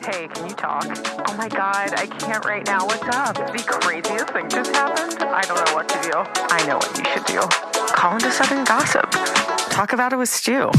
Hey, can you talk? Oh my god, I can't right now. What's up? The craziest thing just happened. I don't know what to do. I know what you should do. Call into Southern Gossip. Talk about it with Stu.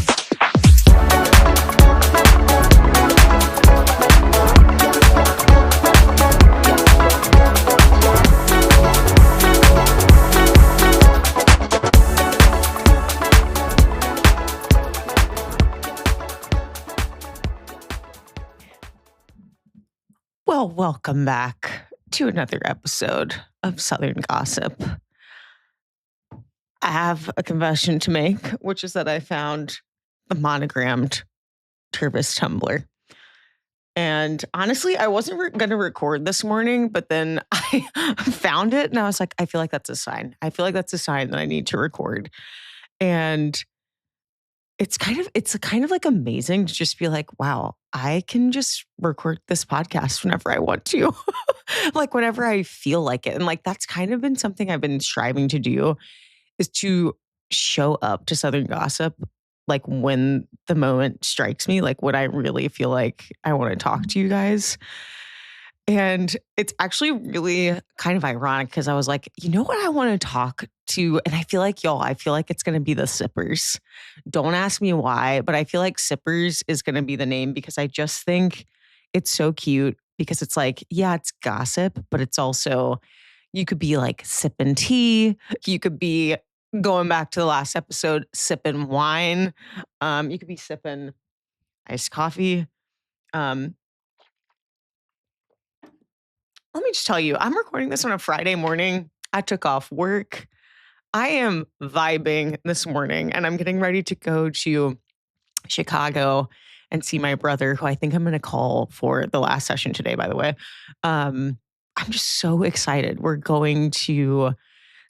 Well, welcome back to another episode of Southern Gossip. I have a confession to make, which is that I found the monogrammed Turvis tumbler. And honestly, I wasn't going to record this morning, but then I found it and I was like, I feel like that's a sign. I feel like that's a sign that I need to record. And it's kind of like amazing to just be like, wow, I can just record this podcast whenever I want to, like whenever I feel like it. And like, that's kind of been something I've been striving to do, is to show up to Southern Gossip like when the moment strikes me, like when I really feel like I want to talk to you guys. And it's actually really kind of ironic because I was like, you know what I want to talk to? And I feel like it's going to be the Sippers. Don't ask me why, but I feel like Sippers is going to be the name because I just think it's so cute because it's like, yeah, it's gossip, but it's also, you could be like sipping tea. You could be going back to the last episode, sipping wine. You could be sipping iced coffee. Let me just tell you, I'm recording this on a Friday morning. I took off work. I am vibing this morning and I'm getting ready to go to Chicago and see my brother, who I think I'm going to call for the last session today, by the way. I'm just so excited. We're going to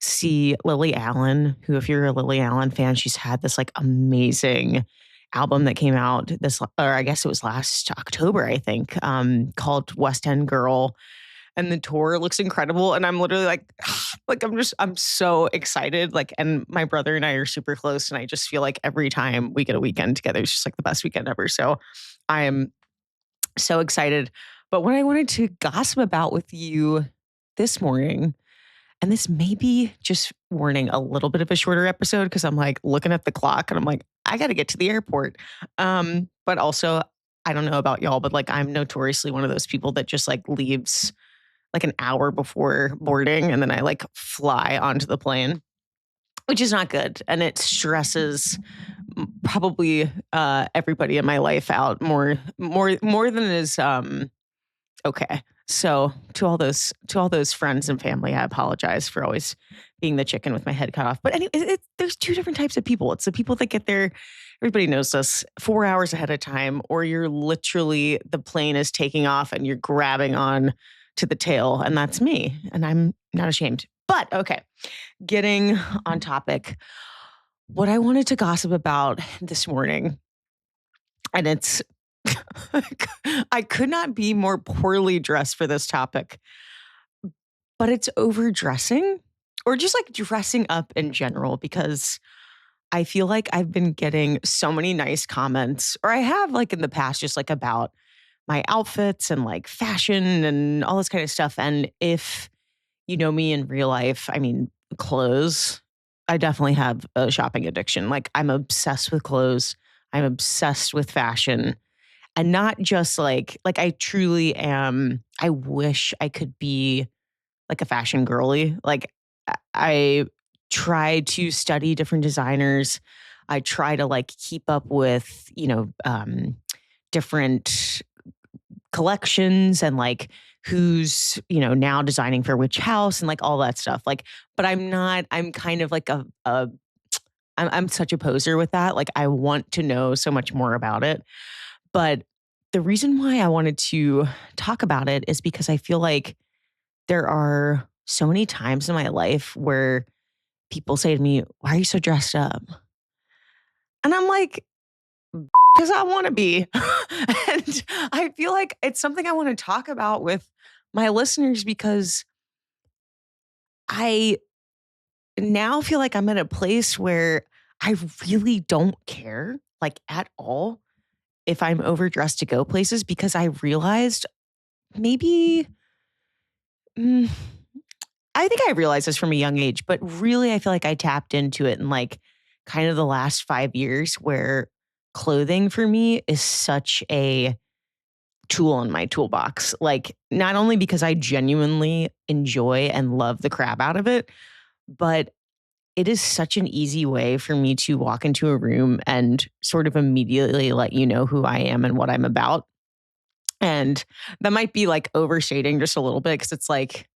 see Lily Allen, who, if you're a Lily Allen fan, she's had this like amazing album that came out or I guess it was last October, I think, called West End Girl. And the tour looks incredible. And I'm literally like, I'm so excited. Like, and my brother and I are super close. And I just feel like every time we get a weekend together, it's just like the best weekend ever. So I am so excited. But what I wanted to gossip about with you this morning, and this may be just warning a little bit of a shorter episode because I'm like looking at the clock and I'm like, I got to get to the airport. But also, I don't know about y'all, but like I'm notoriously one of those people that just like leaves like an hour before boarding and then I like fly onto the plane, which is not good. And it stresses probably everybody in my life out more than is okay. So to all those friends and family, I apologize for always being the chicken with my head cut off. But anyway, there's two different types of people. It's the people that get there, everybody knows this, 4 hours ahead of time, or you're literally, the plane is taking off and you're grabbing on to the tail. And that's me. And I'm not ashamed. But okay, getting on topic, what I wanted to gossip about this morning, and it's, I could not be more poorly dressed for this topic, but it's overdressing or just like dressing up in general, because I feel like I've been getting so many nice comments, or I have like in the past, just like about my outfits and like fashion and all this kind of stuff. And if you know me in real life, I mean, clothes, I definitely have a shopping addiction. Like I'm obsessed with clothes. I'm obsessed with fashion. And not just like I truly am. I wish I could be like a fashion girly. Like I try to study different designers. I try to like keep up with, different collections and like who's, now designing for which house and like all that stuff. Like, but I'm kind of like I'm such a poser with that. Like I want to know so much more about it. But the reason why I wanted to talk about it is because I feel like there are so many times in my life where people say to me, "Why are you so dressed up?" And I'm like, because I want to be. And I feel like it's something I want to talk about with my listeners because I now feel like I'm at a place where I really don't care, like at all, if I'm overdressed to go places because I realized maybe mm, I think I realized this from a young age, but really I feel like I tapped into it in like kind of the last 5 years where clothing for me is such a tool in my toolbox. Like, not only because I genuinely enjoy and love the crap out of it, but it is such an easy way for me to walk into a room and sort of immediately let you know who I am and what I'm about. And that might be like overstating just a little bit because it's like,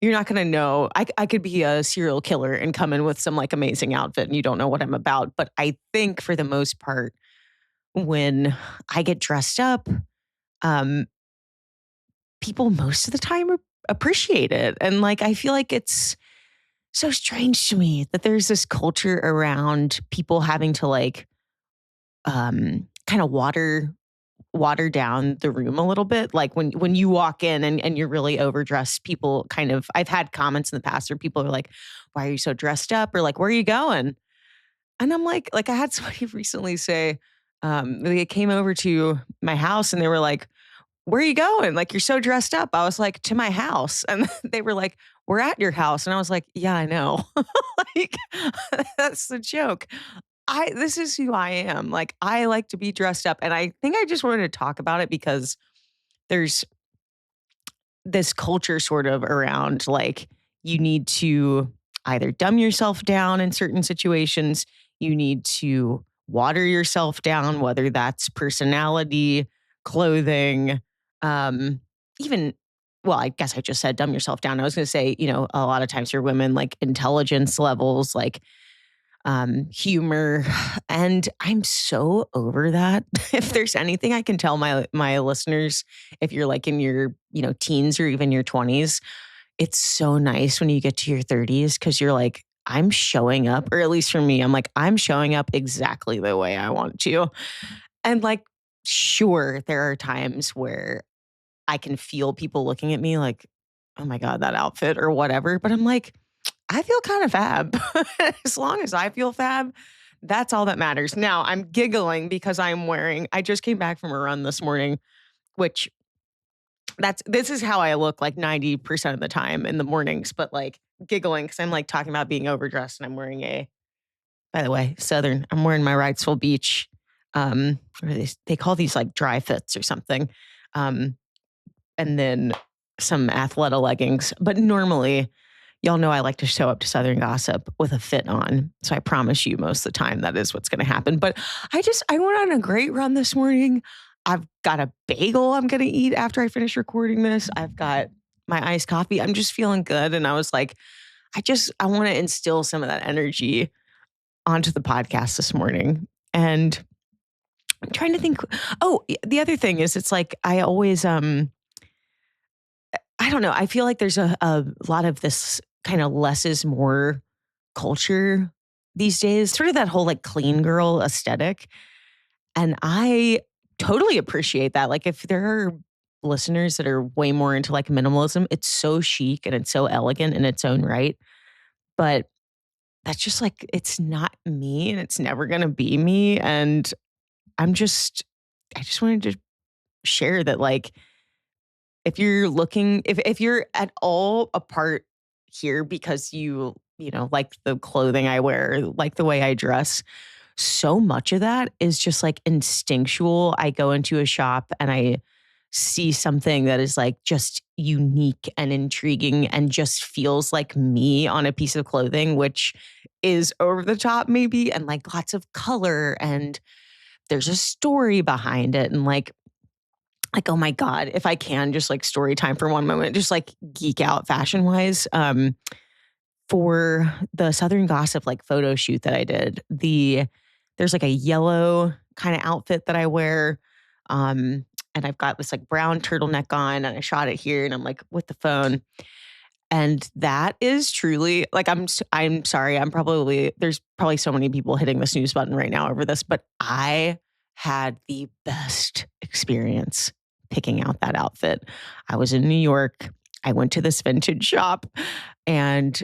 you're not going to know. I could be a serial killer and come in with some like amazing outfit and you don't know what I'm about. But I think for the most part, when I get dressed up, um, people most of the time appreciate it. And like, I feel like it's so strange to me that there's this culture around people having to like kind of water down the room a little bit. Like when you walk in and you're really overdressed, people kind of I've had comments in the past where people are like, why are you so dressed up? Or like, where are you going? And I'm like I had somebody recently say, they came over to my house and they were like, where are you going? Like, you're so dressed up. I was like, to my house. And they were like, we're at your house. And I was like, yeah, I know. Like, that's the joke. This is who I am. Like, I like to be dressed up. And I think I just wanted to talk about it because there's this culture sort of around like you need to either dumb yourself down in certain situations, you need to water yourself down, whether that's personality, clothing, um, even well, I guess I just said dumb yourself down. I was going to say, a lot of times for women, like intelligence levels, like humor, and I'm so over that. If there's anything I can tell my listeners, if you're like in your teens or even your 20s, it's so nice when you get to your 30s because you're like, I'm showing up, or at least for me, I'm like, I'm showing up exactly the way I want to. And like, sure, there are times where I can feel people looking at me like, oh my God, that outfit or whatever. But I'm like, I feel kind of fab. As long as I feel fab, that's all that matters. Now I'm giggling because I just came back from a run this morning, which this is how I look like 90% of the time in the mornings, but like giggling because I'm like talking about being overdressed and I'm wearing by the way, I'm wearing my Wrightsville Beach. What they call these like dry fits or something. Um, and then some Athleta leggings. But normally, y'all know I like to show up to Southern Gossip with a fit on. So I promise you most of the time that is what's going to happen. But I went on a great run this morning. I've got a bagel I'm going to eat after I finish recording this. I've got my iced coffee. I'm just feeling good. And I was like, I want to instill some of that energy onto the podcast this morning. And I'm trying to think. Oh, the other thing is it's like I always I don't know. I feel like there's a lot of this kind of less is more culture these days, sort of that whole like clean girl aesthetic. And I totally appreciate that. Like, if there are listeners that are way more into like minimalism, it's so chic and it's so elegant in its own right. But that's just like, it's not me and it's never going to be me. And I just wanted to share that, like, if you're looking, if you're at all a part here because like the clothing I wear, like the way I dress, so much of that is just like instinctual. I go into a shop and I see something that is like just unique and intriguing and just feels like me on a piece of clothing, which is over the top maybe, and like lots of color and there's a story behind it. And like, oh my God, if I can just like story time for one moment, just like geek out fashion wise. For the Southern Gossip like photo shoot that I did, there's like a yellow kind of outfit that I wear. And I've got this like brown turtleneck on and I shot it here and I'm like with the phone. And that is truly like, I'm sorry. There's probably so many people hitting the snooze button right now over this, but I had the best experience picking out that outfit. I was in New York. I went to this vintage shop and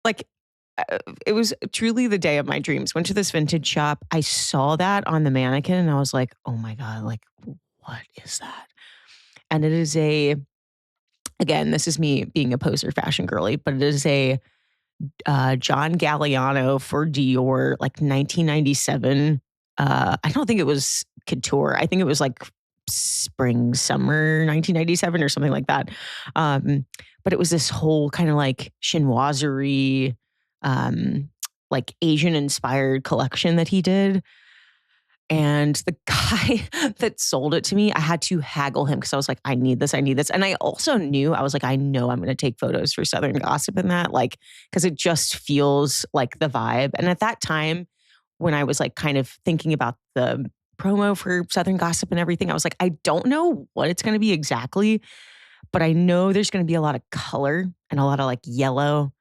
like it was truly the day of my dreams. Went to this vintage shop. I saw that on the mannequin and I was like, oh my God, like, what is that? And it is again, this is me being a poser fashion girly, but it is a John Galliano for Dior, like 1997. I don't think it was couture. I think it was like spring, summer 1997 or something like that. But it was this whole kind of like chinoiserie, like Asian inspired collection that he did. And the guy that sold it to me, I had to haggle him because I was like, I need this, I need this. And I also knew, I was like, I know I'm going to take photos for Southern Gossip in that, like, because it just feels like the vibe. And at that time, when I was like kind of thinking about the promo for Southern Gossip and everything, I was like, I don't know what it's going to be exactly, but I know there's going to be a lot of color and a lot of like yellow.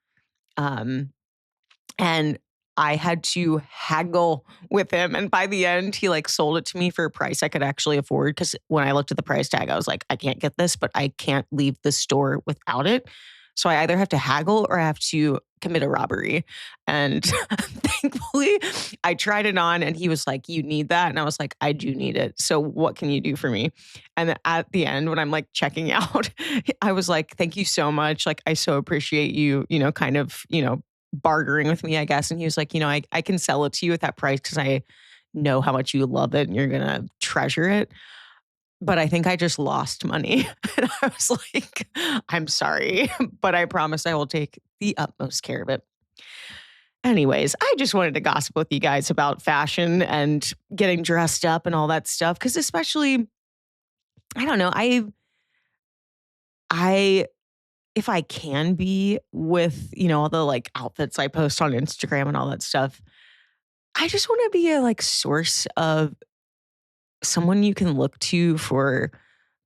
And I had to haggle with him. And by the end, he like sold it to me for a price I could actually afford. Cause when I looked at the price tag, I was like, I can't get this, but I can't leave the store without it. So I either have to haggle or I have to commit a robbery. And thankfully, I tried it on and he was like, you need that. And I was like, I do need it. So what can you do for me? And at the end, when I'm like checking out, I was like, thank you so much. Like, I so appreciate you, kind of, bartering with me, I guess. And he was like, I can sell it to you at that price because I know how much you love it and you're going to treasure it. But I think I just lost money. And I was like, I'm sorry, but I promise I will take the utmost care of it. Anyways, I just wanted to gossip with you guys about fashion and getting dressed up and all that stuff. Cause especially, I don't know, I if I can be with, all the like outfits I post on Instagram and all that stuff, I just want to be a like source of someone you can look to for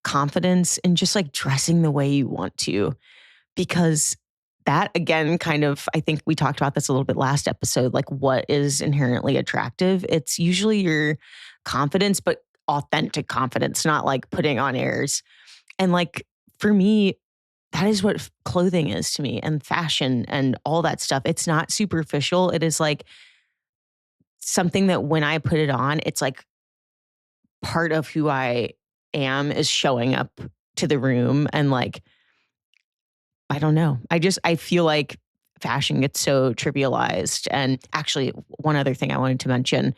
confidence and just like dressing the way you want to. Because that again, kind of, I think we talked about this a little bit last episode, like what is inherently attractive. It's usually your confidence, but authentic confidence, not like putting on airs. And like for me, that is what clothing is to me and fashion and all that stuff. It's not superficial. It is like something that when I put it on, it's like part of who I am is showing up to the room. And like, I don't know. I feel like fashion gets so trivialized. And actually, one other thing I wanted to mention,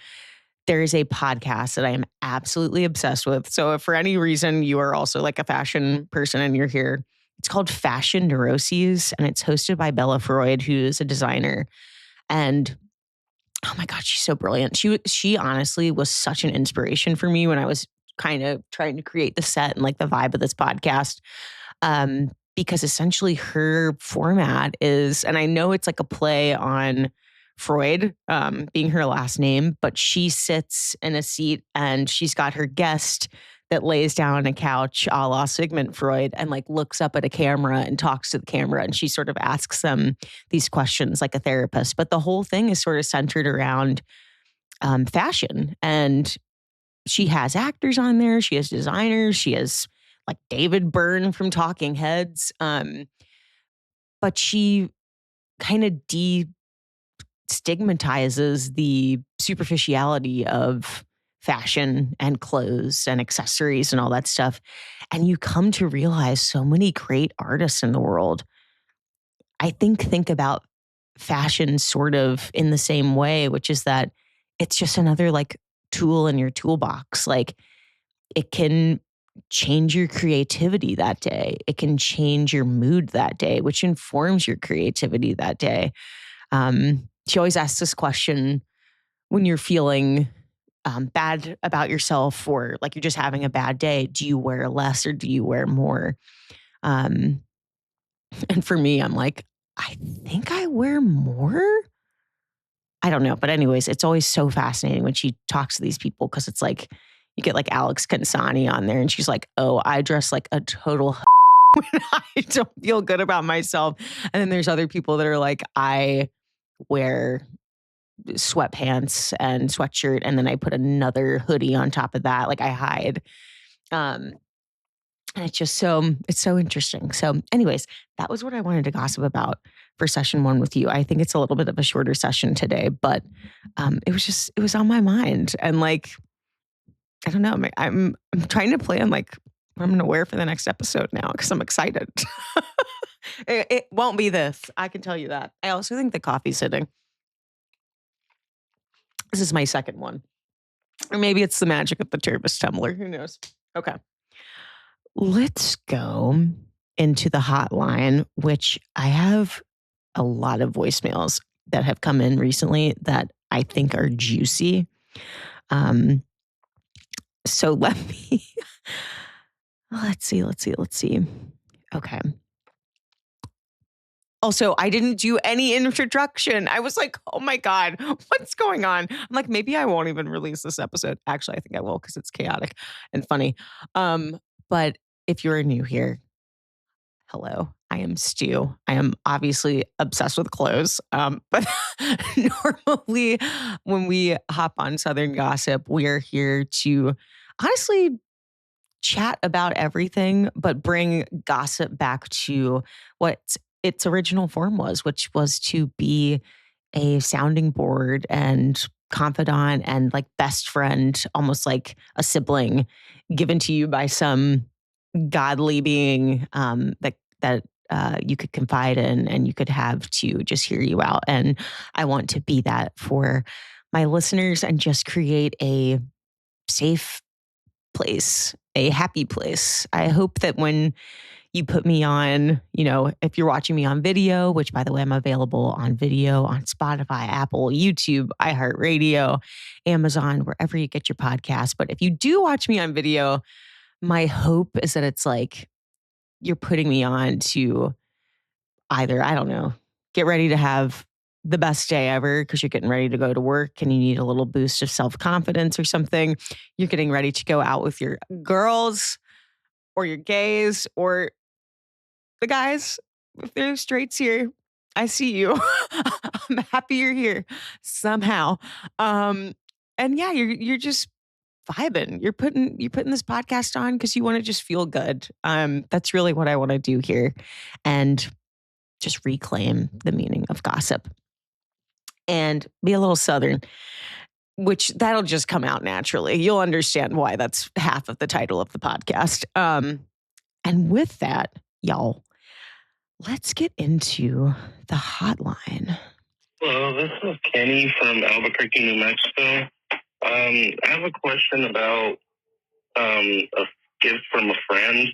there is a podcast that I am absolutely obsessed with. So if for any reason you are also like a fashion person and you're here, it's called Fashion Neuroses, and it's hosted by Bella Freud, who is a designer. And oh my God, she's so brilliant. She honestly was such an inspiration for me when I was kind of trying to create the set and like the vibe of this podcast. Because essentially her format is, and I know it's like a play on Freud, being her last name, but she sits in a seat and she's got her guest that lays down on a couch a la Sigmund Freud and like looks up at a camera and talks to the camera. And she sort of asks them these questions like a therapist. But the whole thing is sort of centered around fashion. And she has actors on there. She has designers. She has like David Byrne from Talking Heads. But she kind of destigmatizes the superficiality of fashion and clothes and accessories and all that stuff. And you come to realize so many great artists in the world, I think about fashion sort of in the same way, which is that it's just another like tool in your toolbox. Like it can change your creativity that day. It can change your mood that day, which informs your creativity that day. She always asks this question when you're feeling bad about yourself or like you're just having a bad day. Do you wear less or do you wear more? And for me, I'm like, I think I wear more. I don't know. But anyways, it's always so fascinating when she talks to these people because it's like, you get like Alex Kansani on there and she's like, oh, I dress like a total when I don't feel good about myself. And then there's other people that are like, I wear sweatpants and sweatshirt and then I put another hoodie on top of that. Like I hide. And it's just it's so interesting. So anyways, that was what I wanted to gossip about for session 1 with you. I think it's a little bit of a shorter session today, but it was on my mind. And like, I don't know, I'm trying to plan like what I'm going to wear for the next episode now because I'm excited. It won't be this. I can tell you that. I also think the coffee's hitting. This is my second one. Or maybe it's the magic of the Tervis tumbler. Who knows? Okay. Let's go into the hotline, which I have a lot of voicemails that have come in recently that I think are juicy. So let me, let's see. Okay. Also, I didn't do any introduction. I was like, oh my God, what's going on? I'm like, maybe I won't even release this episode. Actually, I think I will because it's chaotic and funny. But if you're new here, hello, I am Stu. I am obviously obsessed with clothes. But normally when we hop on Southern Gossip, we are here to honestly chat about everything, but bring gossip back to what its original form was, which was to be a sounding board and confidant and like best friend, almost like a sibling given to you by some godly being that you could confide in and you could have to just hear you out. And I want to be that for my listeners and just create a safe place, a happy place. I hope that when you put me on, if you're watching me on video, which by the way, I'm available on video on Spotify, Apple, YouTube, iHeartRadio, Amazon, wherever you get your podcast. But if you do watch me on video, my hope is that it's like you're putting me on to either, I don't know, get ready to have the best day ever because you're getting ready to go to work and you need a little boost of self-confidence or something. You're getting ready to go out with your girls or your gays or the guys. If there's straights here, I see you. I'm happy you're here somehow. And yeah, you're just vibing. You're putting this podcast on because you want to just feel good. That's really what I want to do here. And just reclaim the meaning of gossip and be a little Southern, which that'll just come out naturally. You'll understand why that's half of the title of the podcast. And with that, y'all, let's get into the hotline. Hello, this is Kenny from Albuquerque, New Mexico. I have a question about a gift from a friend.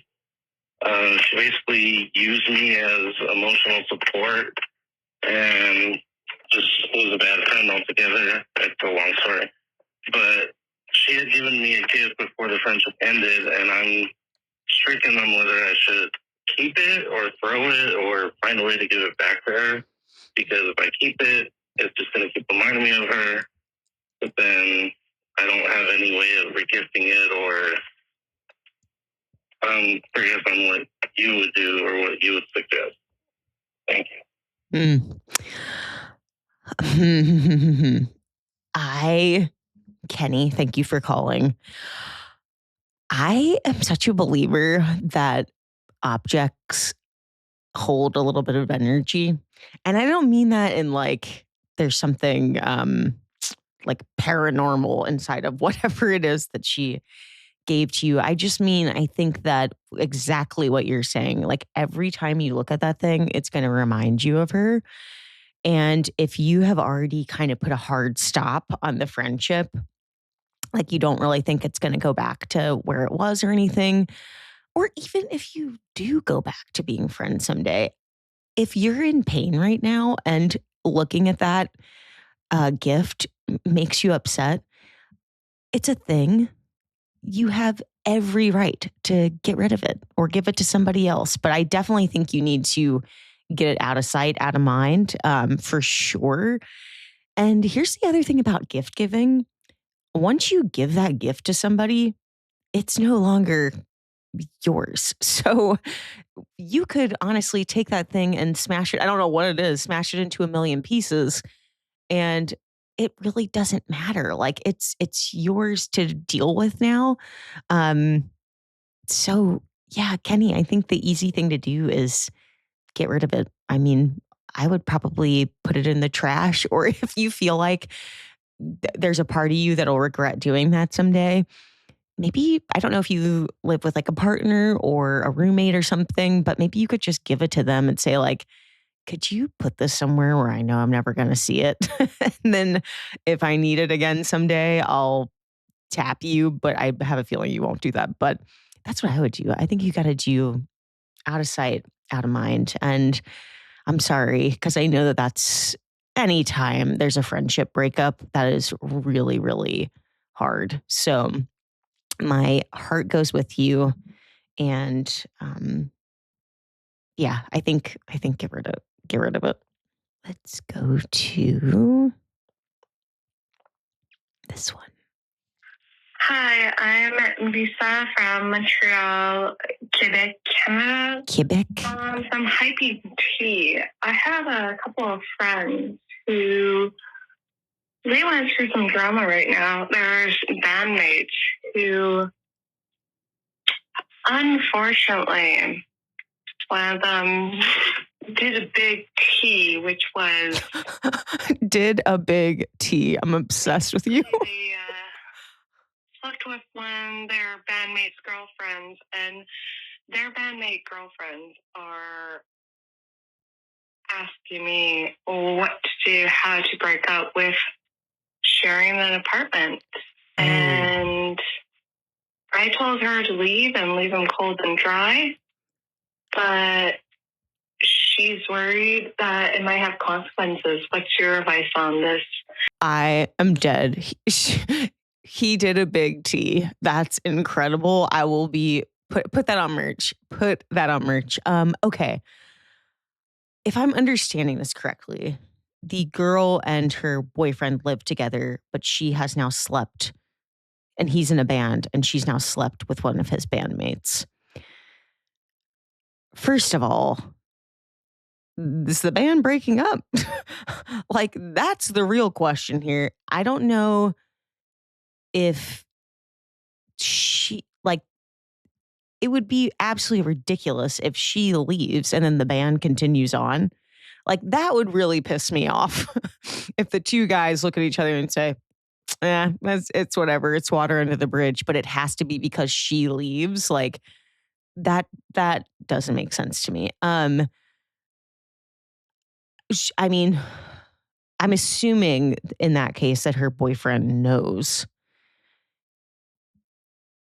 She basically used me as emotional support and just was a bad friend altogether. It's a long story. But she had given me a gift before the friendship ended, and I'm stricken on whether I should keep it or throw it or find a way to give it back to her. Because if I keep it, it's just going to keep reminding me of her. But then I don't have any way of regifting it, or I'm curious on what you would do or what you would suggest. Thank you. Kenny, thank you for calling. I am such a believer that objects hold a little bit of energy. And I don't mean that in like there's something like paranormal inside of whatever it is that she gave to you. I just mean, I think that exactly what you're saying, like every time you look at that thing, it's going to remind you of her. And if you have already kind of put a hard stop on the friendship, like you don't really think it's going to go back to where it was or anything, or even if you do go back to being friends someday, if you're in pain right now and looking at that gift makes you upset, it's a thing. You have every right to get rid of it or give it to somebody else. But I definitely think you need to get it out of sight, out of mind, for sure. And here's the other thing about gift giving. Once you give that gift to somebody, it's no longer yours. So you could honestly take that thing and smash it. I don't know what it is, smash it into a million pieces. And it really doesn't matter. Like it's yours to deal with now. So yeah, Kenny, I think the easy thing to do is get rid of it. I mean, I would probably put it in the trash. Or if you feel like there's a part of you that'll regret doing that someday, maybe, I don't know if you live with like a partner or a roommate or something, but maybe you could just give it to them and say, like, could you put this somewhere where I know I'm never going to see it? And then if I need it again someday, I'll tap you. But I have a feeling you won't do that. But that's what I would do. I think you got to do out of sight, out of mind. And I'm sorry, because I know that that's anytime there's a friendship breakup, that is really, really hard. So my heart goes with you. And yeah, I think get rid of it. Let's go to this one. Hi, I'm Lisa from Montreal, Quebec, Canada. Quebec. Some hypey tea. I have a couple of friends who they went through some drama right now. There's bandmates who, unfortunately, one of them did a big T, which was Did a big T. I'm obsessed with you. they slept with one of their bandmates' girlfriends, and their bandmate girlfriends are asking me what to do, how to break up with sharing an apartment. And I told her to leave and leave them cold and dry, but she's worried that it might have consequences. What's your advice on this? I am dead. He did a big T. That's incredible. I will be put that on merch. Put that on merch. Okay. If I'm understanding this correctly, the girl and her boyfriend live together, but she has now slept, and he's in a band, and she's now slept with one of his bandmates. First of all, is the band breaking up? Like, that's the real question here. I don't know if like, it would be absolutely ridiculous if she leaves and then the band continues on. Like, that would really piss me off. If the two guys look at each other and say, it's whatever, it's water under the bridge, but it has to be because she leaves. Like, that doesn't make sense to me. I mean, I'm assuming in that case that her boyfriend knows.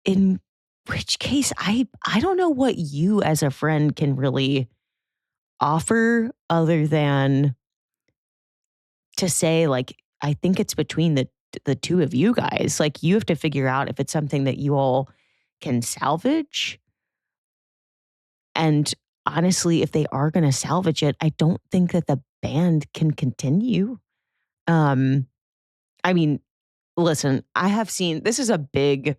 In which case, I don't know what you as a friend can really offer other than to say, like, I think it's between the two of you guys. Like, you have to figure out if it's something that you all can salvage. And honestly, if they are going to salvage it, I don't think that the band can continue. I mean, listen, I have seen, this is a big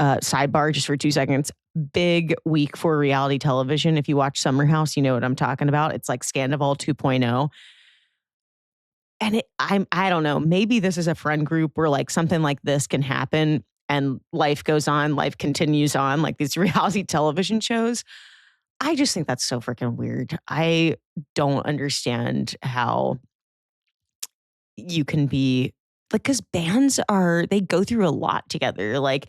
sidebar just for 2 seconds. Big week for reality television. If you watch Summer House, you know what I'm talking about. It's like Scandival 2.0. And I don't know, maybe this is a friend group where like something like this can happen and life goes on, life continues on, like these reality television shows. I just think that's so freaking weird. I don't understand how you can be like, because they go through a lot together. Like,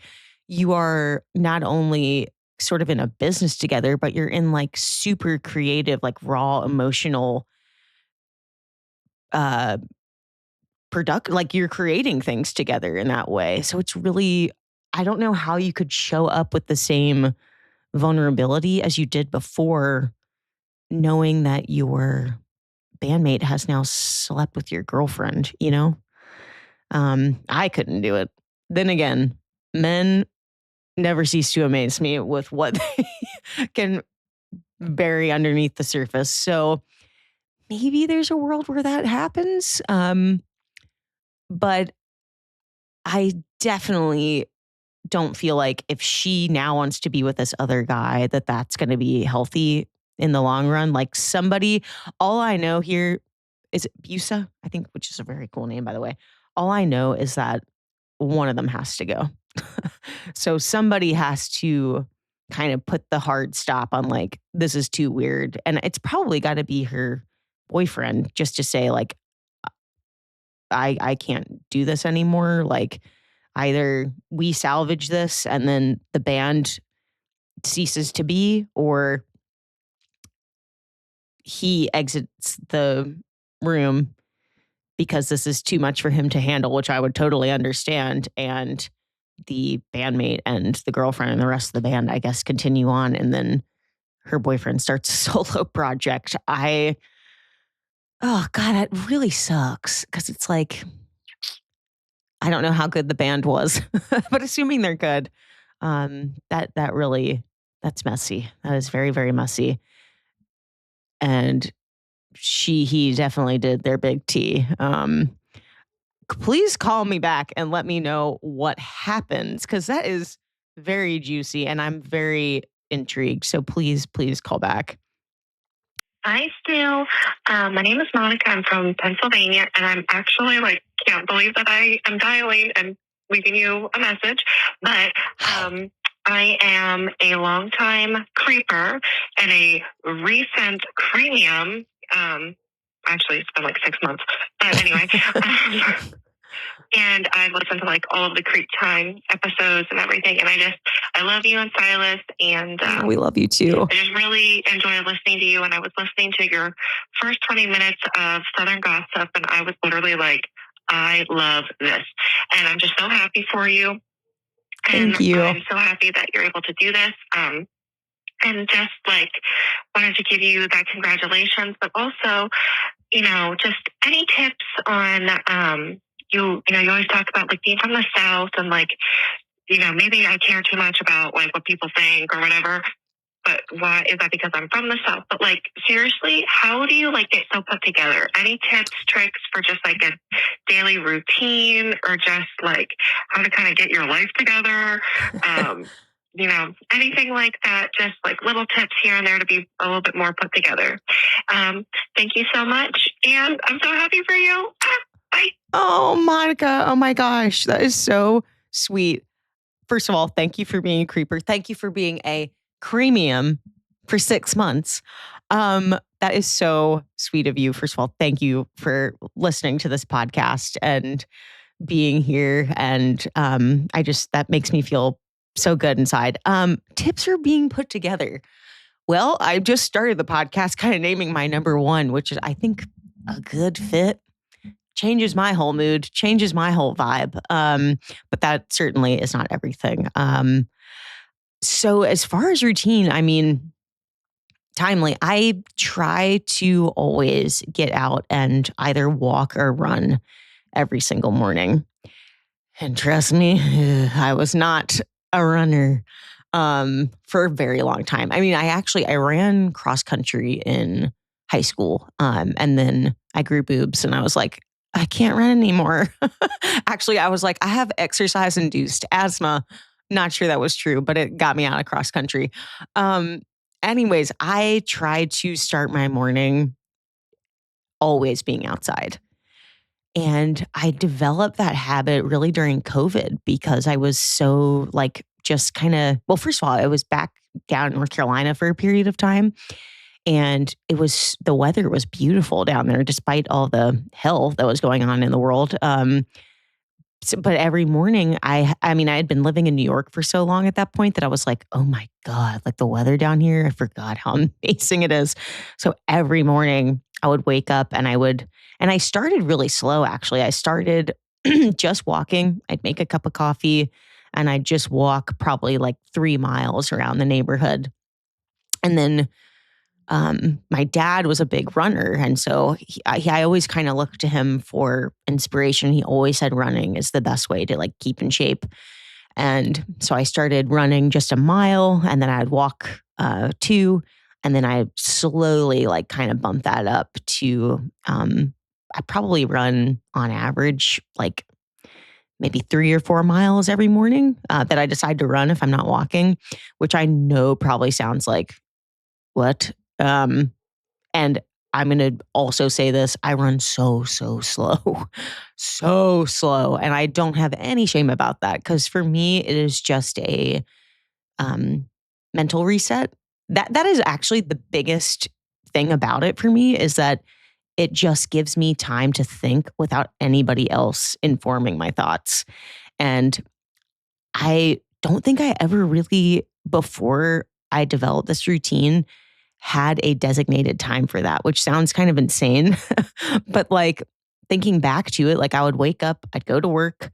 you are not only sort of in a business together, but you're in like super creative, like raw emotional uh like you're creating things together in that way. So it's really, I don't know how you could show up with the same vulnerability as you did before, knowing that your bandmate has now slept with your girlfriend, you know? I couldn't do it. Then again, men never cease to amaze me with what they can bury underneath the surface. So maybe there's a world where that happens. But I definitely don't feel like if she now wants to be with this other guy, that that's going to be healthy in the long run. Like, somebody, all I know here is it Busa, I think, which is a very cool name, by the way. All I know is that one of them has to go. So somebody has to kind of put the hard stop on, like, this is too weird. And it's probably got to be her boyfriend just to say like, I can't do this anymore. Like either we salvage this and then the band ceases to be, or he exits the room because this is too much for him to handle, which I would totally understand. And the bandmate and the girlfriend and the rest of the band, I guess, continue on. And then her boyfriend starts a solo project. Oh God, that really sucks. Cause it's like, I don't know how good the band was, but assuming they're good, that really, that's messy. That is very, very messy. And he definitely did their big T. Please call me back and let me know what happens, because that is very juicy and I'm very intrigued. So please, please call back. Hi, Stu. My name is Monica. I'm from Pennsylvania, and I'm actually can't believe that I am dialing and leaving you a message. But I am a longtime creeper and a recent premium. Actually, it's been 6 months. But anyway. And I've listened to all of the Creep Time episodes and everything. And I love you and Silas. And we love you too. I just really enjoy listening to you. And I was listening to your first 20 minutes of Southern Gossip. And I was literally like, I love this. And I'm just so happy for you. Thank you. I'm so happy that you're able to do this. And just wanted to give you that congratulations, but also, just any tips on, you always talk about being from the South and maybe I care too much about what people think or whatever, but why is that? Because I'm from the South. But seriously, how do you get so put together? Any tips, tricks for just a daily routine, or just how to kind of get your life together? Anything like that, just little tips here and there to be a little bit more put together. Thank you so much. And I'm so happy for you. Bye. Oh, Monica. Oh my gosh. That is so sweet. First of all, thank you for being a creeper. Thank you for being a premium for 6 months. That is so sweet of you. First of all, thank you for listening to this podcast and being here. And that makes me feel so good inside. Tips are being put together. Well, I just started the podcast kind of naming my number one, which is, I think, a good fit. Changes my whole mood, changes my whole vibe. But that certainly is not everything. So as far as routine, I mean, timely, I try to always get out and either walk or run every single morning. And trust me, I was not a runner for a very long time. I mean, I ran cross country in high school. And then I grew boobs and I was like, I can't run anymore. Actually, I was like, I have exercise-induced asthma. Not sure that was true, but it got me out of cross country. Anyways, I try to start my morning always being outside. And I developed that habit really during COVID because I was so just kind of, well, first of all, I was back down in North Carolina for a period of time. And the weather was beautiful down there, despite all the hell that was going on in the world. But every morning, I had been living in New York for so long at that point that I was like, oh my God, the weather down here, I forgot how amazing it is. So every morning I would wake up and I started really slow, actually. I started just walking. I'd make a cup of coffee and I'd just walk probably 3 miles around the neighborhood. And then my dad was a big runner. And so I always kind of looked to him for inspiration. He always said running is the best way to keep in shape. And so I started running just a mile and then I'd walk 2. And then I slowly kind of bumped that up to, I probably run on average, maybe 3 or 4 miles every morning that I decide to run if I'm not walking, which I know probably sounds like, what? And I'm going to also say this, I run so slow, so slow. And I don't have any shame about that because for me, it is just a mental reset. That is actually the biggest thing about it for me is that it just gives me time to think without anybody else informing my thoughts. And I don't think I ever really, before I developed this routine, had a designated time for that, which sounds kind of insane. But like thinking back to it, like I would wake up, I'd go to work.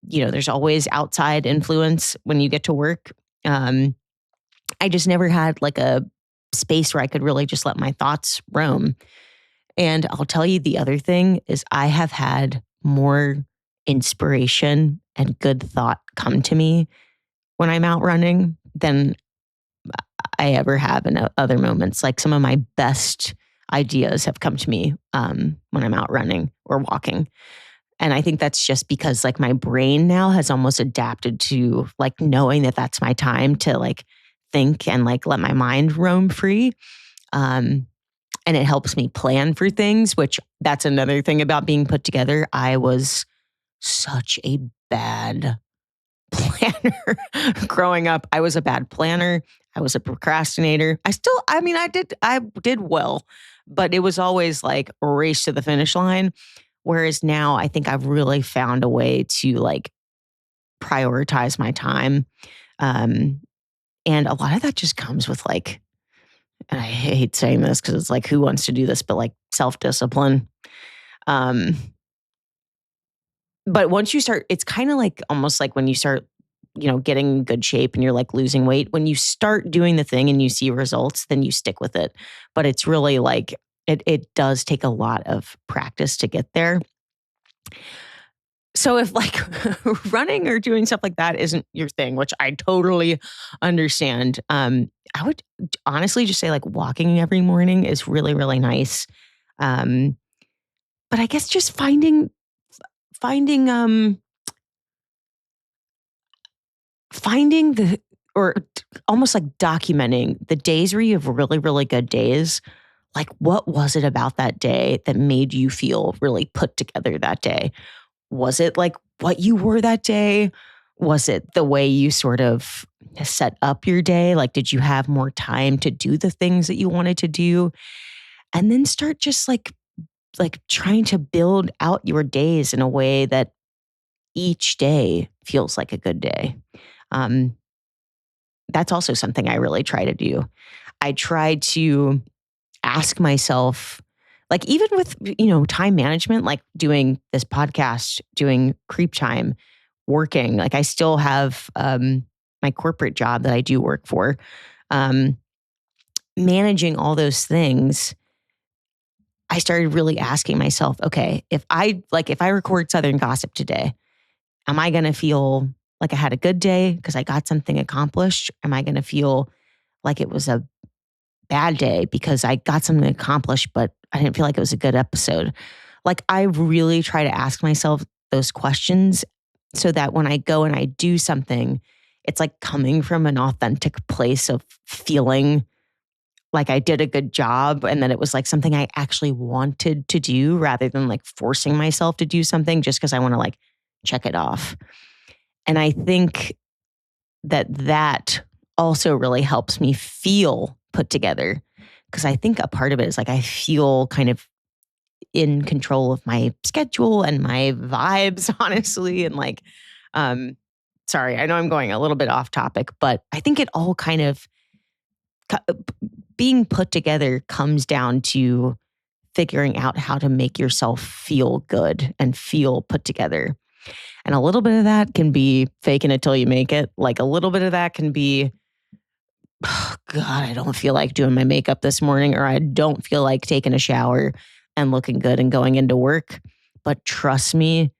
There's always outside influence when you get to work. I just never had like a space where I could really just let my thoughts roam. And I'll tell you the other thing is I have had more inspiration and good thought come to me when I'm out running than I ever have in other moments. Like some of my best ideas have come to me when I'm out running or walking. And I think that's just because like my brain now has almost adapted to like knowing that that's my time to like think and like let my mind roam free. And it helps me plan for things, which that's another thing about being put together. I was such a bad planner growing up. I was a bad planner. I was a procrastinator. I did well, but it was always like a race to the finish line. Whereas now I think I've really found a way to like prioritize my time. And a lot of that just comes with like, and I hate saying this because it's like, who wants to do this, but like self-discipline. But once you start, it's kind of like almost like when you start, getting in good shape and you're like losing weight, when you start doing the thing and you see results, then you stick with it. But it's really like, it does take a lot of practice to get there. So if like running or doing stuff like that isn't your thing, which I totally understand, I would honestly just say like walking every morning is really, really nice. But I guess just finding the, or almost like documenting the days where you have really, really good days. Like, what was it about that day that made you feel really put together that day? Was it like what you wore that day? Was it the way you sort of set up your day? Like, did you have more time to do the things that you wanted to do? And then start just like trying to build out your days in a way that each day feels like a good day. That's also something I really try to do. I try to ask myself, like even with, time management, like doing this podcast, doing creep time, working, like I still have my corporate job that I do work for, managing all those things. I started really asking myself, okay, if I record Southern Gossip today, am I going to feel like I had a good day because I got something accomplished? Am I going to feel like it was a bad day because I got something accomplished, but I didn't feel like it was a good episode? Like I really try to ask myself those questions so that when I go and I do something, it's like coming from an authentic place of feeling like I did a good job and that it was like something I actually wanted to do rather than like forcing myself to do something just because I want to like check it off. And I think that also really helps me feel put together because I think a part of it is like I feel kind of in control of my schedule and my vibes, honestly. And like, sorry, I know I'm going a little bit off topic, but I think it all kind of being put together comes down to figuring out how to make yourself feel good and feel put together. And a little bit of that can be faking it till you make it. Like a little bit of that can be, oh God, I don't feel like doing my makeup this morning, or I don't feel like taking a shower and looking good and going into work. But trust me,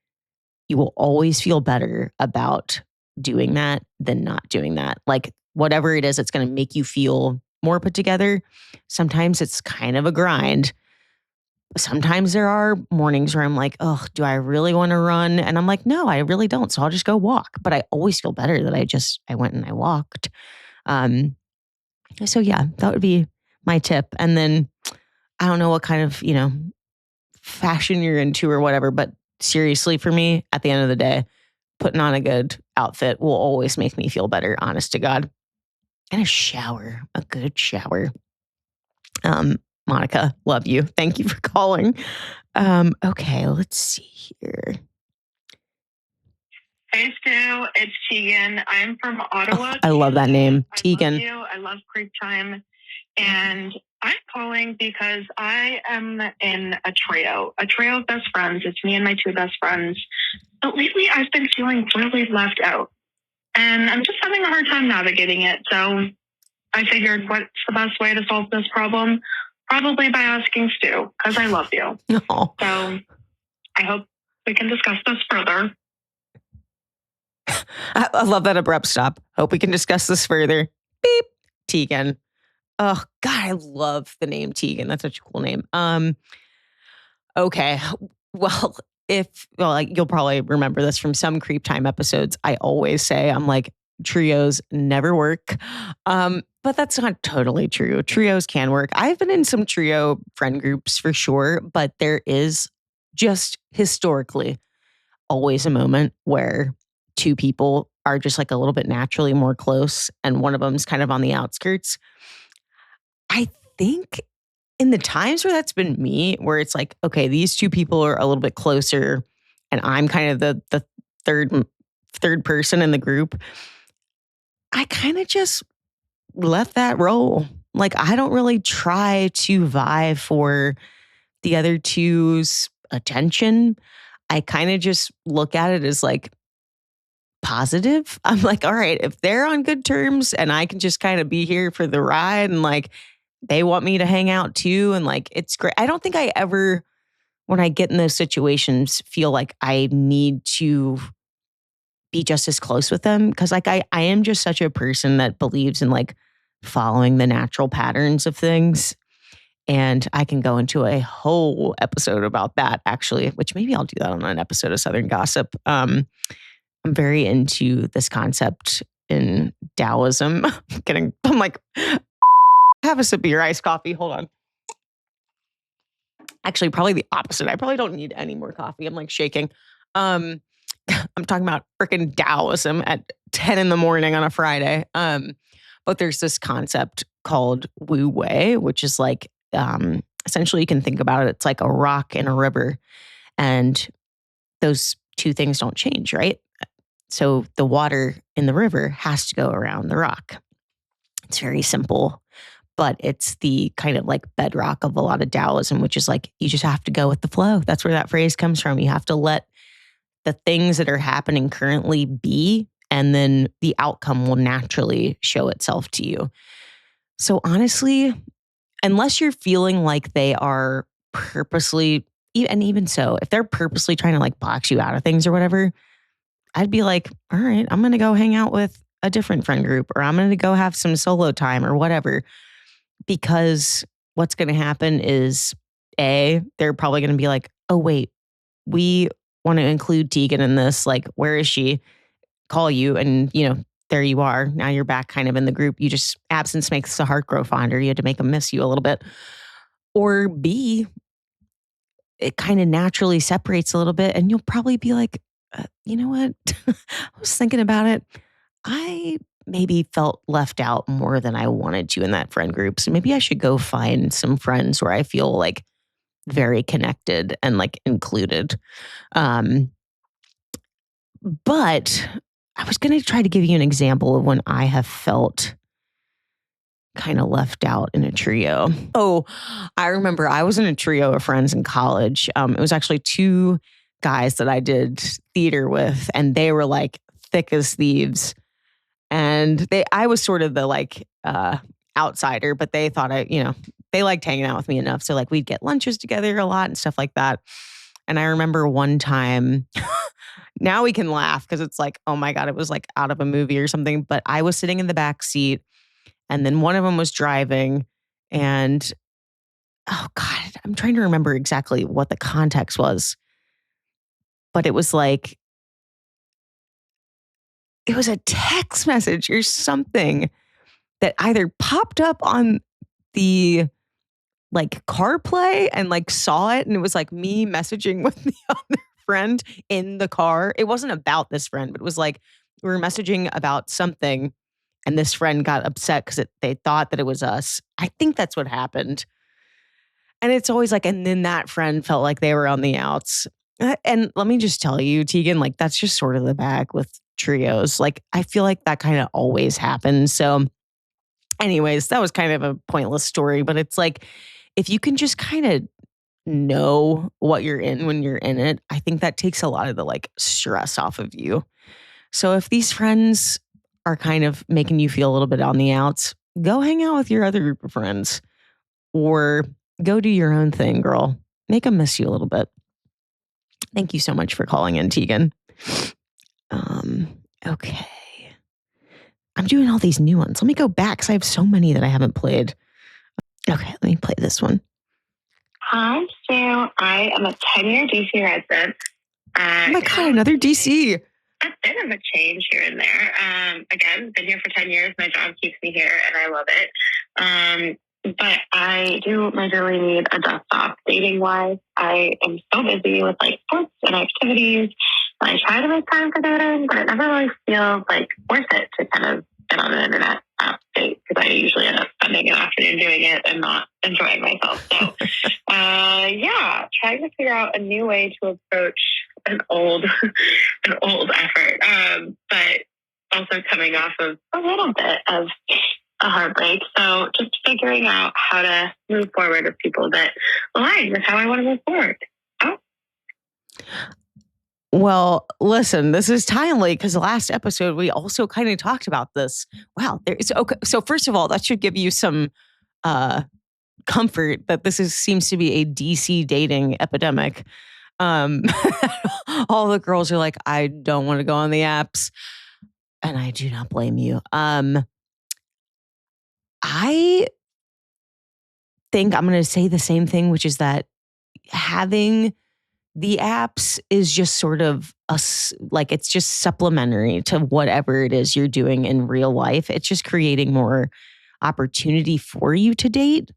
you will always feel better about doing that than not doing that. Like whatever it is, it's going to make you feel more put together. Sometimes it's kind of a grind. Sometimes there are mornings where I'm like, oh, do I really want to run? And I'm like, no, I really don't. So I'll just go walk. But I always feel better that I went and I walked. So yeah, that would be my tip. And then I don't know what kind of, fashion you're into or whatever, but seriously for me, at the end of the day, putting on a good outfit will always make me feel better, honest to God. And a good shower. Monica, love you. Thank you for calling. Okay, let's see here. Hey, Stu. It's Tegan. I'm from Ottawa. I love that name, Tegan. I love you. I love Creek Time. And I'm calling because I am in a trio of best friends. It's me and my two best friends. But lately, I've been feeling really left out. And I'm just having a hard time navigating it. So I figured, what's the best way to solve this problem? Probably by asking Stu, because I love you. Oh. So I hope we can discuss this further. I love that abrupt stop. Hope we can discuss this further. Beep. Tegan. Oh, God, I love the name Tegan. That's such a cool name. Okay. Well, you'll probably remember this from some Creep Time episodes. I always say, I'm like, trios never work. But that's not totally true. Trios can work. I've been in some trio friend groups for sure, but there is just historically always a moment where two people are just like a little bit naturally more close and one of them's kind of on the outskirts. I think in the times where that's been me, where it's like, okay, these two people are a little bit closer and I'm kind of the third person in the group, I kind of just let that roll. Like, I don't really try to vie for the other two's attention. I kind of just look at it as like positive. I'm like, all right, if they're on good terms and I can just kind of be here for the ride and like they want me to hang out too. And like, it's great. I don't think I ever, when I get in those situations, feel like I need to be just as close with them. Cause like I am just such a person that believes in like following the natural patterns of things. And I can go into a whole episode about that actually, which maybe I'll do that on an episode of Southern Gossip. I'm very into this concept in Taoism. I'm like, have a sip of your iced coffee. Hold on. Actually, probably the opposite. I probably don't need any more coffee. I'm like shaking. I'm talking about freaking Taoism at 10 in the morning on a Friday. But there's this concept called Wu Wei, which is like, essentially you can think about it. It's like a rock in a river and those two things don't change, right? So the water in the river has to go around the rock. It's very simple, but it's the kind of like bedrock of a lot of Taoism, which is like, you just have to go with the flow. That's where that phrase comes from. You have to let the things that are happening currently be, and then the outcome will naturally show itself to you. So honestly, unless you're feeling like they are purposely, and even so, if they're purposely trying to like box you out of things or whatever, I'd be like, all right, I'm going to go hang out with a different friend group, or I'm going to go have some solo time or whatever. Because what's going to happen is they're probably going to be like, oh, wait, we want to include Tegan in this. Like, where is she? Call you. And, there you are. Now you're back kind of in the group. You just, absence makes the heart grow fonder. You had to make them miss you a little bit. Or B, it kind of naturally separates a little bit. And you'll probably be like, you know what? I was thinking about it. I maybe felt left out more than I wanted to in that friend group. So maybe I should go find some friends where I feel like very connected and like included. But I was going to try to give you an example of when I have felt kind of left out in a trio. Oh, I remember I was in a trio of friends in college. It was actually two guys that I did theater with, and they were like thick as thieves. And I was sort of the like outsider, but they thought they liked hanging out with me enough. So like we'd get lunches together a lot and stuff like that. And I remember one time, now we can laugh because it's like, oh my God, it was like out of a movie or something. But I was sitting in the back seat and then one of them was driving and, oh God, I'm trying to remember exactly what the context was. But it was like, it was a text message or something that either popped up on the like CarPlay and like saw it. And it was like me messaging with the other friend in the car. It wasn't about this friend, but it was like we were messaging about something and this friend got upset because they thought that it was us. I think that's what happened. And it's always like, and then that friend felt like they were on the outs. And let me just tell you, Tegan, like that's just sort of the bag with trios. Like I feel like that kind of always happens. So, anyways, that was kind of a pointless story, but it's like if you can just kind of know what you're in when you're in it, I think that takes a lot of the like stress off of you. So if these friends are kind of making you feel a little bit on the outs, go hang out with your other group of friends or go do your own thing, girl. Make them miss you a little bit. Thank you so much for calling in, Tegan. Okay. I'm doing all these new ones. Let me go back because I have so many that I haven't played. Okay, let me play this one. Hi, so I am a 10-year DC resident. Oh my God, another DC. A bit of a change here and there. Again, been here for 10 years. My job keeps me here and I love it. But I do majorly need a dust off dating wise. I am so busy with like sports and activities. I try to make time for dating, but it never really feels like worth it to kind of get on an internet app date because I usually end up spending an afternoon doing it and not enjoying myself. So, trying to figure out a new way to approach an old effort, but also coming off of a little bit of a heartbreak. So just figuring out how to move forward with people that align with how I want to move forward. Oh. Well, listen, this is timely because the last episode we also kind of talked about this. Wow, there's okay. So first of all, that should give you some comfort that seems to be a DC dating epidemic. All the girls are like, I don't want to go on the apps, and I do not blame you. I think I'm going to say the same thing, which is that having the apps is just sort of it's just supplementary to whatever it is you're doing in real life. It's just creating more opportunity for you to date.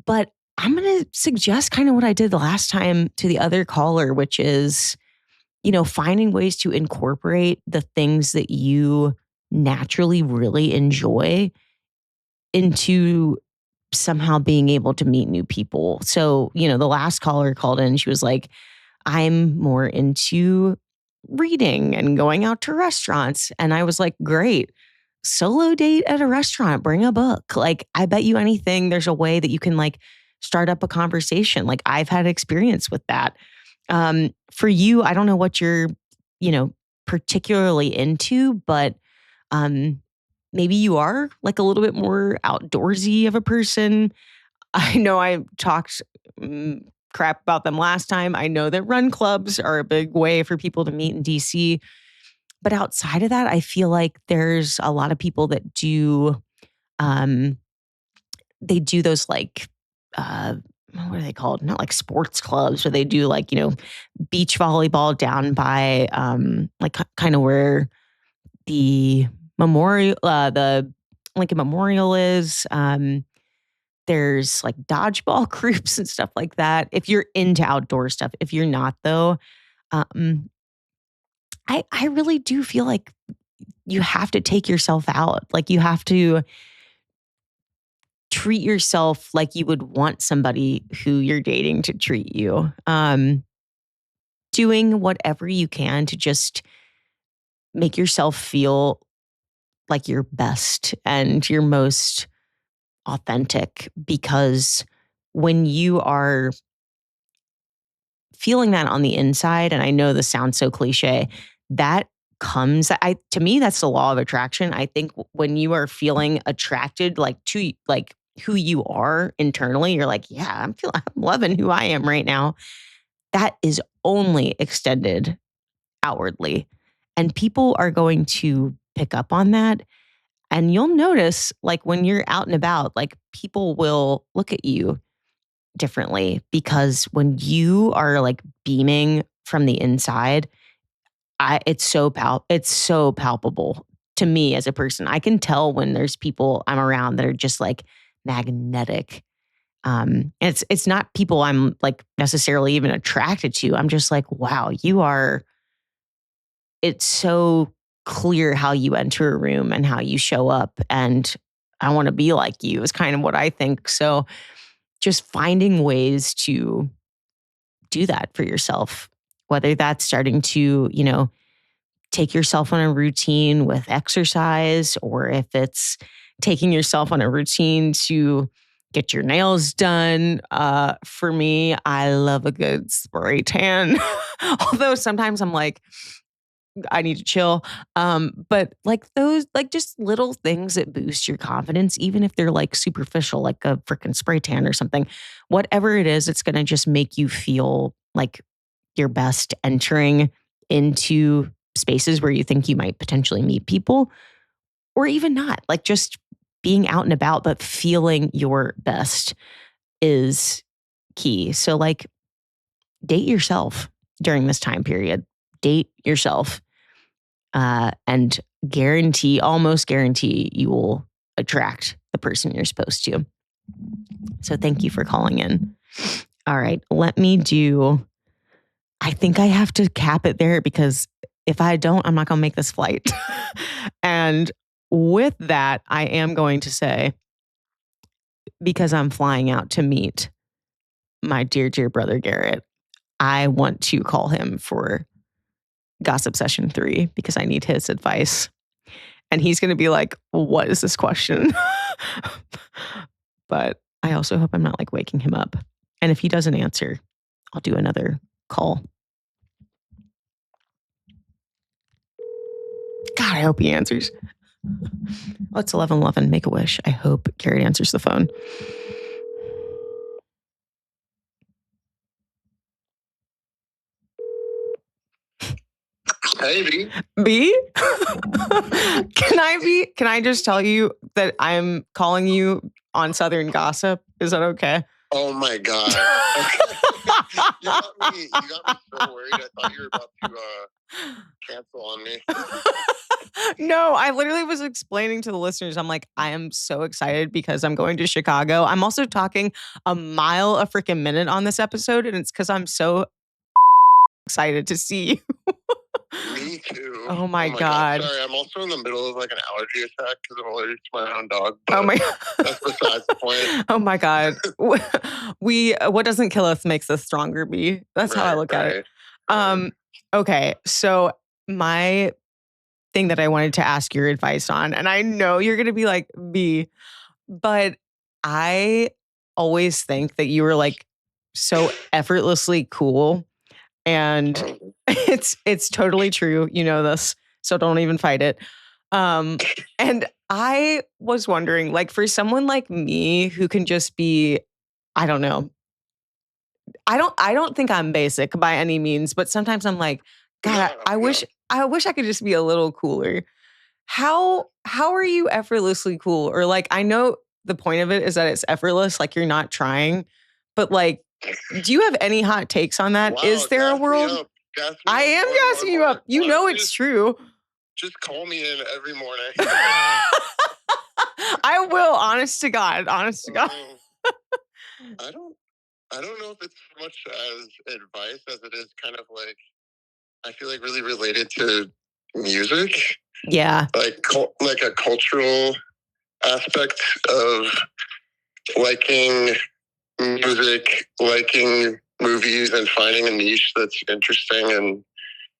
But I'm going to suggest kind of what I did the last time to the other caller, which is, finding ways to incorporate the things that you naturally really enjoy into somehow being able to meet new people. So, the last caller called in, she was like, I'm more into reading and going out to restaurants. And I was like, great. Solo date at a restaurant, bring a book. Like, I bet you anything, there's a way that you can like start up a conversation. Like, I've had experience with that. For you, I don't know what you're, particularly into, but maybe you are like a little bit more outdoorsy of a person. I know I talked crap about them last time. I know that run clubs are a big way for people to meet in DC. But outside of that, I feel like there's a lot of people that do, they do those like, what are they called? Not like sports clubs, where they do like, beach volleyball down by like kind of where the memorial, the Lincoln Memorial is. There's like dodgeball groups and stuff like that. If you're into outdoor stuff, if you're not though, I really do feel like you have to take yourself out. Like you have to treat yourself like you would want somebody who you're dating to treat you. Doing whatever you can to just make yourself feel like your best and your most authentic, because when you are feeling that on the inside, and I know this sounds so cliche, that comes, to me, that's the law of attraction. I think when you are feeling attracted like to like who you are internally, you're like, yeah, I'm loving who I am right now. That is only extended outwardly. And people are going to pick up on that. And you'll notice, like, when you're out and about, like, people will look at you differently, because when you are like beaming from the inside, it's so palpable to me as a person. I can tell when there's people I'm around that are just like magnetic. It's not people I'm like necessarily even attracted to. I'm just like, wow, you are. It's so clear how you enter a room and how you show up, and I want to be like you is kind of what I think. So just finding ways to do that for yourself, whether that's starting to, take yourself on a routine with exercise, or if it's taking yourself on a routine to get your nails done. For me, I love a good spray tan. Although sometimes I'm like, I need to chill. But like those, like just little things that boost your confidence, even if they're like superficial, like a freaking spray tan or something, whatever it is, it's going to just make you feel like your best entering into spaces where you think you might potentially meet people, or even not. Like just being out and about, but feeling your best is key. So like date yourself during this time period. Date yourself. And almost guarantee you will attract the person you're supposed to. So thank you for calling in. All right, I think I have to cap it there, because if I don't, I'm not going to make this flight. And with that, I am going to say, because I'm flying out to meet my dear, dear brother Garrett, I want to call him for Gossip Session 3 because I need his advice. And he's going to be like, what is this question? But I also hope I'm not like waking him up. And if he doesn't answer, I'll do another call. God, I hope he answers. Oh, it's 11:11. Make a wish. I hope Garrett answers the phone. Hey, B. B? Can I just tell you that I'm calling you on Southern Gossip? Is that okay? Oh my God. Okay. You got me so worried. I thought you were about to cancel on me. No, I literally was explaining to the listeners, I'm like, I am so excited because I'm going to Chicago. I'm also talking a mile a freaking minute on this episode, and it's because I'm so excited to see you. Me too. Oh my God. Sorry, I'm also in the middle of like an allergy attack because I'm allergic to my own dog. Oh my God. That's besides the point. Oh my God. What doesn't kill us makes us stronger, B. That's how I look at it. Okay. So my thing that I wanted to ask your advice on, and I know you're going to be like, B, but I always think that you were like so effortlessly cool. And it's totally true. You know this, so don't even fight it. And I was wondering, like, for someone like me who can just be, I don't know, I don't think I'm basic by any means, but sometimes I'm like, God, I wish I could just be a little cooler. How are you effortlessly cool? Or like, I know the point of it is that it's effortless, like you're not trying, but like, do you have any hot takes on that? Wow, is there a world? I am gassing you up. You know it's true. Just call me in every morning. I will, honest to God. I don't know if it's so much as advice as it is kind of like, I feel like really related to music. Yeah. Like a cultural aspect of liking music, liking movies, and finding a niche that's interesting and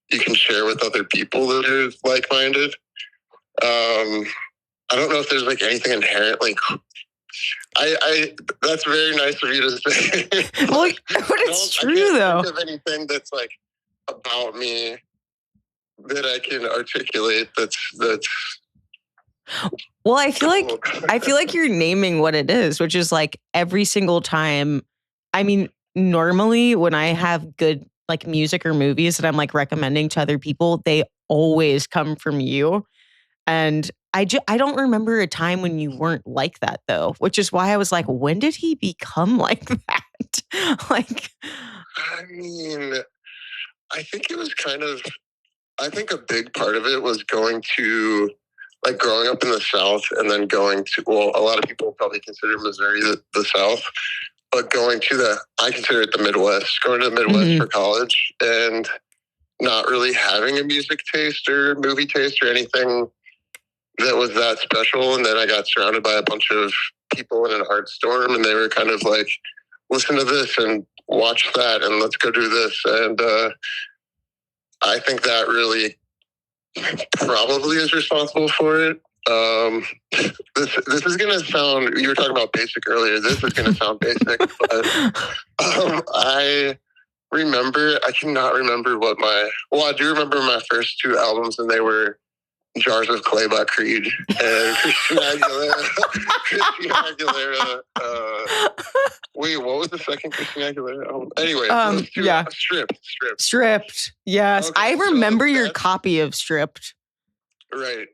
you can share with other people that are like-minded. I don't know if there's like anything inherently. That's very nice of you to say. Well, but it's true though. I can't think of anything that's like about me that I can articulate. That's. Well, I feel like you're naming what it is, which is like every single time. I mean, normally when I have good like music or movies that I'm like recommending to other people, they always come from you. And I don't remember a time when you weren't like that though, which is why I was like, when did he become like that? Like, I mean, I think it was I think a big part of it was going to, like growing up in the South and then going to, well, a lot of people probably consider Missouri the South, but I consider it the Midwest, going to the Midwest for college and not really having a music taste or movie taste or anything that was that special. And then I got surrounded by a bunch of people in an art storm, and they were kind of like, listen to this and watch that, and let's go do this. And I think that really probably is responsible for it. This is going to sound, you were talking about basic earlier. This is going to sound basic, but I cannot remember I do remember my first two albums, and they were Jars of Clay by Creed and Christina Aguilera. Wait, what was the second Christina Aguilera album? Anyway, yeah. Stripped. Yes. Okay, I remember your copy of Stripped. Right.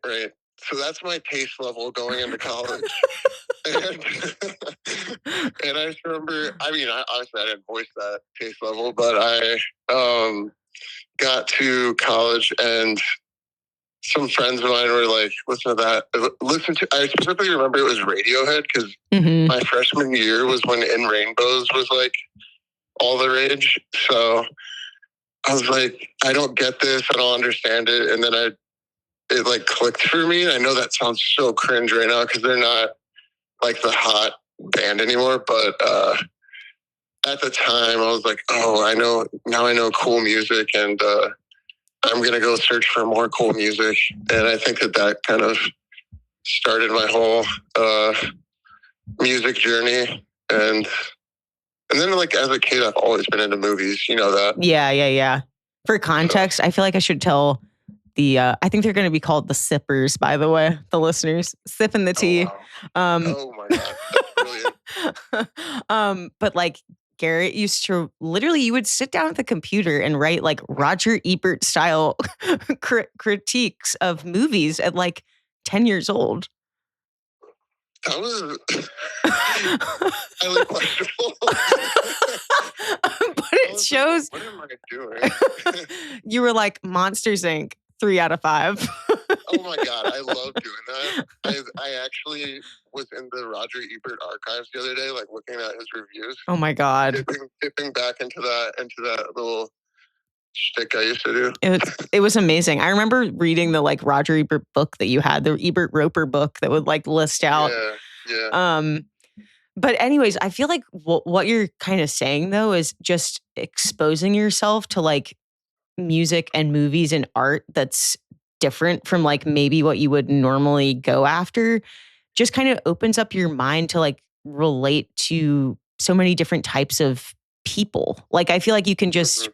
So that's my taste level going into college. and I just remember, obviously I didn't voice that taste level, but I got to college and some friends of mine were like, listen to that. I specifically remember it was Radiohead, because my freshman year was when In Rainbows was like all the rage. So I was like, I don't get this. I don't understand it. And then it like clicked for me. I know that sounds so cringe right now because they're not like the hot band anymore. But at the time I was like, oh, I know cool music, and I'm going to go search for more cool music. And I think that kind of started my whole music journey. And then like as a kid, I've always been into movies. You know that? Yeah. For context, I feel like I should tell I think they're going to be called the sippers, by the way, the listeners. Sipping the tea. Oh my God. That's brilliant. But like Garrett used to literally, you would sit down at the computer and write like Roger Ebert style critiques of movies at like 10 years old. That was highly questionable. But it shows. Like, what am I doing? You were like Monsters Inc. 3 out of 5. Oh my God, I love doing that. I actually was in the Roger Ebert archives the other day, like looking at his reviews. Oh my God. Dipping back into that little shtick I used to do. It was amazing. I remember reading the like Roger Ebert book that you had, the Ebert Roper book that would like list out. Yeah. But anyways, I feel like what you're kind of saying though is just exposing yourself to like music and movies and art that's different from like maybe what you would normally go after, just kind of opens up your mind to like relate to so many different types of people. Like I feel like you can just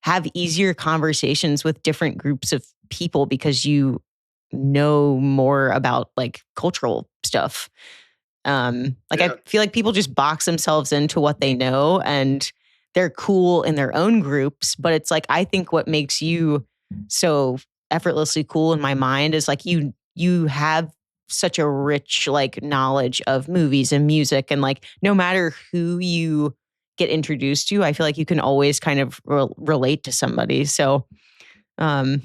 have easier conversations with different groups of people because you know more about like cultural stuff. I feel like people just box themselves into what they know and they're cool in their own groups, but it's like, I think what makes you so effortlessly cool in my mind is like you have such a rich like knowledge of movies and music, and like no matter who you get introduced to, I feel like you can always kind of relate to somebody. So, yeah.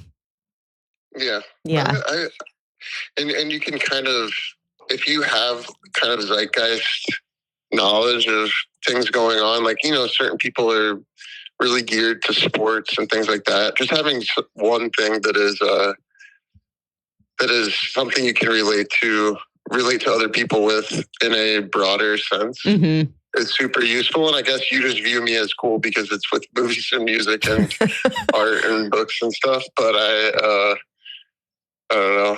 And you can kind of, if you have kind of zeitgeist knowledge of things going on, like, you know, certain people are really geared to sports and things like that. Just having one thing that is something you can relate to other people with in a broader sense is super useful. And I guess you just view me as cool because it's with movies and music and art and books and stuff. But I don't know.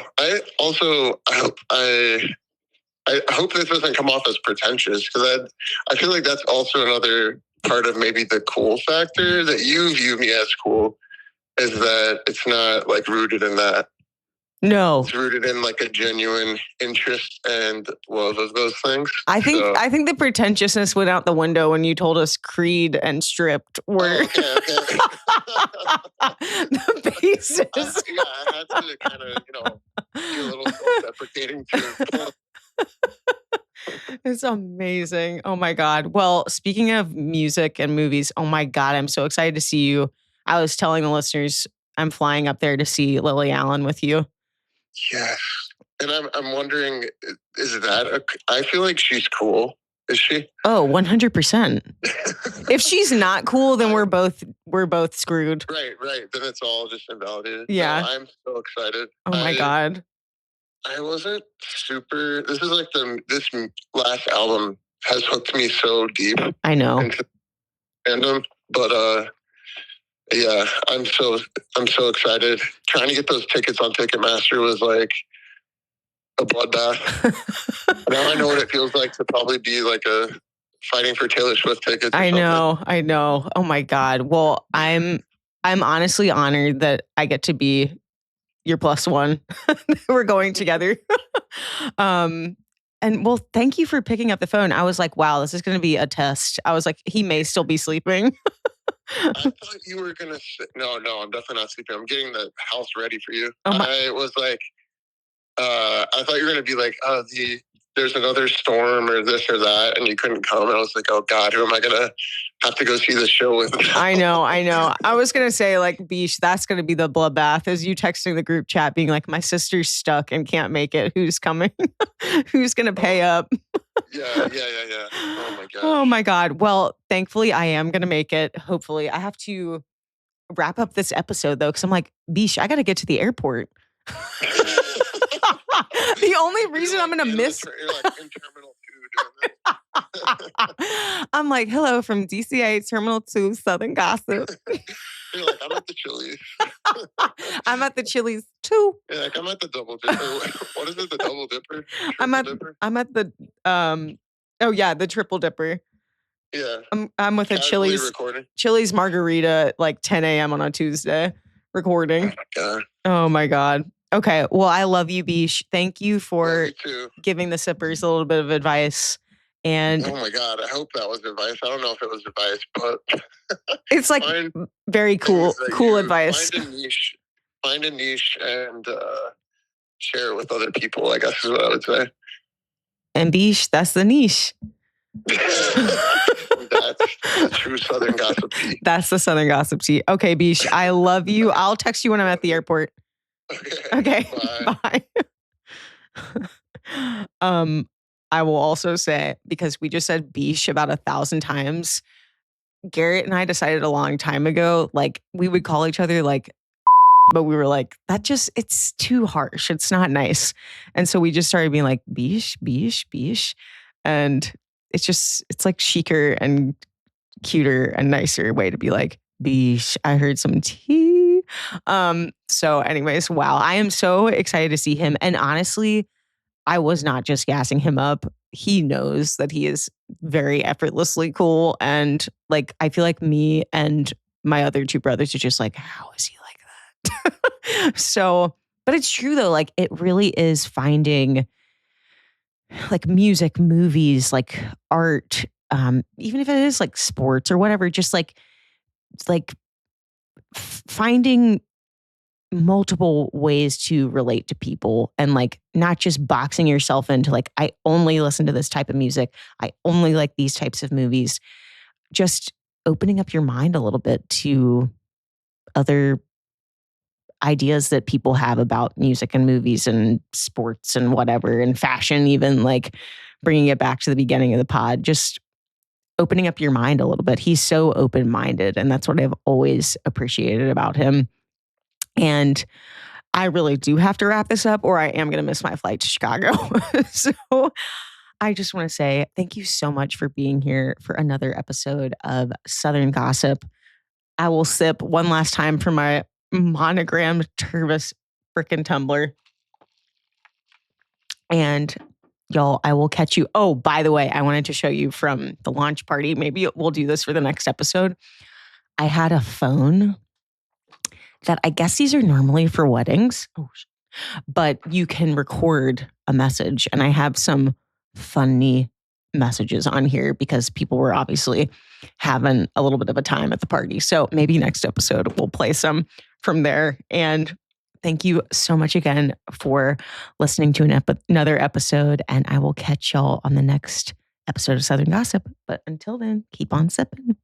I hope this doesn't come off as pretentious, because I feel like that's also another part of maybe the cool factor that you view me as cool, is that it's not like rooted in that. No. It's rooted in like a genuine interest and love of those things. I think the pretentiousness went out the window when you told us Creed and Stripped were okay. the basis. I had to kind of, be a little self-deprecating too. It's amazing. Oh my God. Well, speaking of music and movies, oh my God, I'm so excited to see you. I was telling the listeners I'm flying up there to see Lily Allen with you. Yes. And I'm wondering, I feel like she's cool. Is she? Oh, 100%. If she's not cool, then we're both screwed. Right. Then it's all just invalidated. Yeah. No, I'm so excited. Oh my God. I wasn't super. This is like this last album has hooked me so deep. I know. Into fandom, but yeah, I'm so excited. Trying to get those tickets on Ticketmaster was like a bloodbath. Now I know what it feels like to probably be like fighting for Taylor Swift tickets. I know. Oh my God. Well, I'm honestly honored that I get to be your plus one. We're going together. And well, thank you for picking up the phone. I was like, wow, this is going to be a test. I was like, he may still be sleeping. I thought you were going to say, no, I'm definitely not sleeping. I'm getting the house ready for you. I was like, I thought you were going to be like, there's another storm or this or that, and you couldn't come. And I was like, oh God, who am I going to have to go see the show with? I know. I was going to say, like, Beesh, that's going to be the bloodbath, is you texting the group chat being like, my sister's stuck and can't make it. Who's coming? Who's going to pay up? Yeah. Oh my God. Oh my God. Well, thankfully I am going to make it. Hopefully. I have to wrap up this episode though, because I'm like, Beesh, I got to get to the airport. The only reason I'm going to miss. You're like in Terminal 2 doing this. I'm like, hello from DCA Terminal 2, Southern Gossip. You're like, I'm at the Chili's. I'm at the Chili's too. Yeah, like I'm at the Double Dipper. What is it? The Double Dipper? I'm at the the Triple Dipper. Yeah. I'm with a Chili's margarita at like 10 a.m. on a Tuesday recording. Oh my God. Okay. Well, I love you, Beesh. Thank you for giving the sippers a little bit of advice. And oh my God, I hope that was advice. I don't know if it was advice, but it's like very cool advice. Find a niche and share it with other people, I guess is what I would say. And Beesh, that's the niche. That's the true Southern Gossip tea. That's the Southern Gossip tea. Okay, Beesh, I love you. I'll text you when I'm at the airport. Okay. Bye. I will also say, because we just said Beesh about 1,000 times, Garrett and I decided a long time ago, like we would call each other like, but we were like, it's too harsh. It's not nice. And so we just started being like, Beesh, Beesh, Beesh. And it's like chicer and cuter and nicer way to be like, Beesh, I heard some tea. So anyways, wow. I am so excited to see him. And honestly, I was not just gassing him up. He knows that he is very effortlessly cool. And like, I feel like me and my other two brothers are just like, how is he like that? So, but it's true though. Like it really is finding like music, movies, like art, even if it is like sports or whatever, just like finding multiple ways to relate to people and like not just boxing yourself into like, I only listen to this type of music. I only like these types of movies. Just opening up your mind a little bit to other ideas that people have about music and movies and sports and whatever, and fashion, even like bringing it back to the beginning of the pod, just opening up your mind a little bit. He's so open-minded, and that's what I've always appreciated about him. And I really do have to wrap this up or I am going to miss my flight to Chicago. So I just want to say thank you so much for being here for another episode of Southern Gossip. I will sip one last time from my monogrammed Tervis frickin' tumbler. And y'all, I will catch you. Oh, by the way, I wanted to show you from the launch party. Maybe we'll do this for the next episode. I had a phone that I guess these are normally for weddings, but you can record a message. And I have some funny messages on here because people were obviously having a little bit of a time at the party. So maybe next episode we'll play some from there. And thank you so much again for listening to another episode. And I will catch y'all on the next episode of Southern Gossip. But until then, keep on sipping.